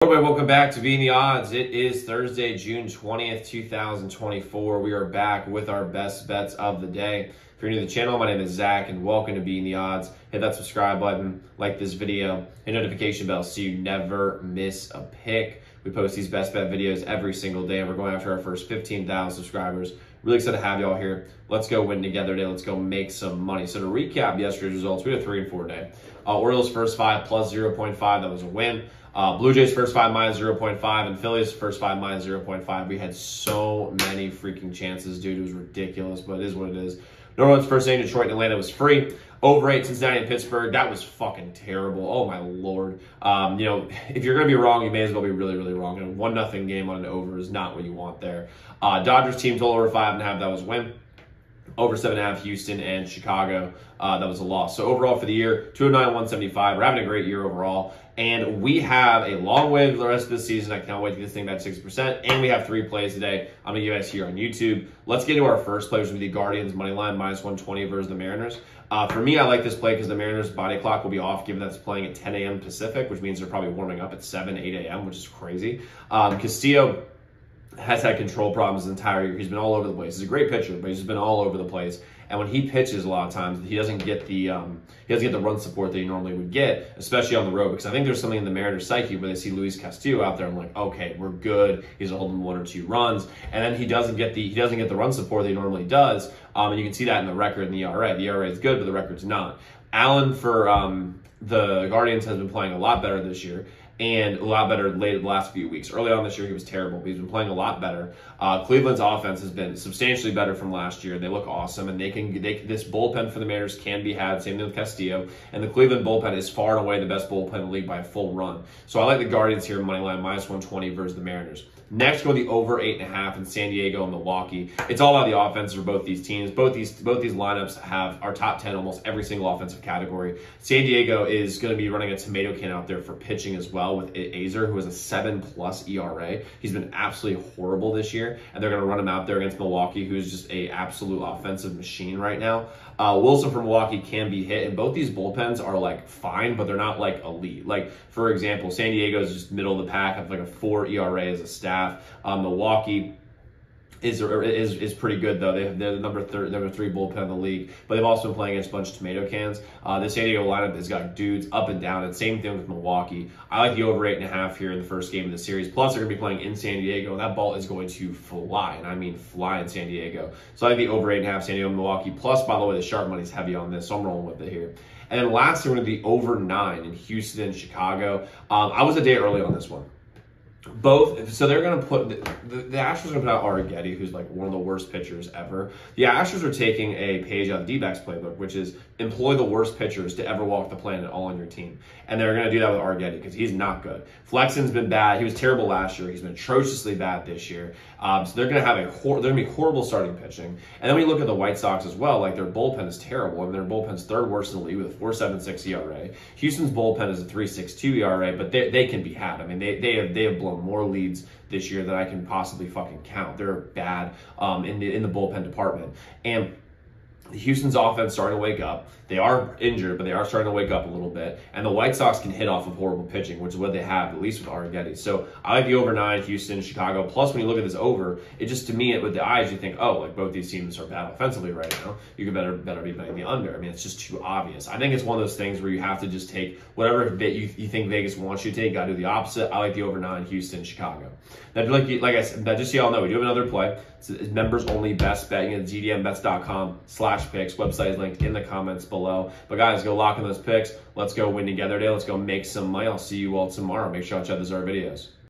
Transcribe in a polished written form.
Everybody, welcome back to Being the Odds. It is Thursday, June 20th, 2024. We are back with our best bets of the day. If you're new to the channel, my name is Zach, and welcome to Being the Odds. Hit that subscribe button, like this video, hit notification bell so you never miss a pick. We post these best bet videos every single day, and we're going after our first 15,000 subscribers. Really excited to have y'all here. Let's go win together today. Let's go make some money. So to recap yesterday's results, we had a 3 and 4 day. Orioles first 5 plus 0.5. That was a win. Blue Jays first 5 minus 0.5 and Phillies first 5 minus 0.5. We had so many freaking chances, dude. It was ridiculous, but it is what it is. No runs first inning. Detroit and Atlanta was free. Over 8 Cincinnati and Pittsburgh. That was fucking terrible. Oh my lord. If you're gonna be wrong, you may as well be really, really wrong. And a 1-0 game on an over is not what you want there. Dodgers team total over 5.5. That was a win. Over 7.5 Houston and Chicago. That was a loss. So overall for the year, 209, 175. We're having a great year overall. And we have a long way for the rest of the season. I cannot wait to get this thing back to 60%. And we have 3 plays today. I'm going to give you guys here on YouTube. Let's get into our first play, which will be the Guardians money line, minus 120 versus the Mariners. For me, I like this play because the Mariners' body clock will be off, given that it's playing at 10 a.m. Pacific, which means they're probably warming up at 7, 8 a.m., which is crazy. Castillo has had control problems his entire year. He's been all over the place. He's a great pitcher, but he's just been all over the place. And when he pitches, a lot of times he doesn't get the run support that he normally would get, especially on the road. Because I think there's something in the Mariners' psyche where they see Luis Castillo out there and like, okay, we're good. He's holding 1 or 2 runs, and then he doesn't get the run support that he normally does. And you can see that in the record in the ERA. The ERA is good, but the record's not. Allen for the Guardians has been playing a lot better this year. And a lot better late the last few weeks. Early on this year, he was terrible, but he's been playing a lot better. Cleveland's offense has been substantially better from last year. They look awesome, and this bullpen for the Mariners can be had. Same thing with Castillo. And the Cleveland bullpen is far and away the best bullpen in the league by a full run. So I like the Guardians here, money line, minus 120 versus the Mariners. Next, go the over 8.5 in San Diego and Milwaukee. It's all about the offense for both these teams. Both these lineups have our top 10 almost every single offensive category. San Diego is going to be running a tomato can out there for pitching as well with Azer, who has a 7+ ERA. He's been absolutely horrible this year, and they're going to run him out there against Milwaukee, who's just a absolute offensive machine right now. Wilson from Milwaukee can be hit, and both these bullpens are like fine, but they're not like elite. Like for example, San Diego is just middle of the pack, have like a 4 ERA as a staff. Milwaukee is pretty good though. They're the number 3 bullpen in the league, but they've also been playing against a bunch of tomato cans. The San Diego lineup has got dudes up and down, and same thing with Milwaukee. I like the over 8.5 here in the first game of the series. Plus, they're going to be playing in San Diego, and that ball is going to fly, and I mean fly in San Diego. So I like the over 8.5 San Diego and Milwaukee. Plus, by the way, the sharp money's heavy on this, so I'm rolling with it here. And then lastly, we're going to be over 9 in Houston and Chicago. I was a day early on this one. So they're going to put, the Astros are going to put out Arrighetti, who's like one of the worst pitchers ever. The Astros are taking a page out of D-backs playbook, which is employ the worst pitchers to ever walk the planet all on your team. And they're going to do that with Arrighetti because he's not good. Flexen's been bad. He was terrible last year. He's been atrociously bad this year. So they're going to have they're going to be horrible starting pitching. And then when you look at the White Sox as well, like their bullpen is terrible. I mean, their bullpen's 3rd worst in the league with a 4.76 ERA. Houston's bullpen is a 3.62 ERA, but they can be had. I mean, they have blown more leads this year than I can possibly fucking count. They're bad in the bullpen department. And Houston's offense starting to wake up. They are injured, but they are starting to wake up a little bit. And the White Sox can hit off of horrible pitching, which is what they have, at least with Arrighetti. So I like the over 9, Houston, Chicago. Plus, when you look at this over, it just, to me, with the eyes, you think, oh, like both these teams are bad offensively right now. You could better be betting the under. I mean, it's just too obvious. I think it's one of those things where you have to just take whatever you think Vegas wants you to take. Got to do the opposite. I like the over 9, Houston, Chicago. Now, like I said, just so y'all know, we do have another play. It's members only best bet. You can gdmbets.com/picks. Website is linked in the comments below. But guys, go lock in those picks. Let's go win together today. Let's go make some money. I'll see you all tomorrow. Make sure y'all check those other videos.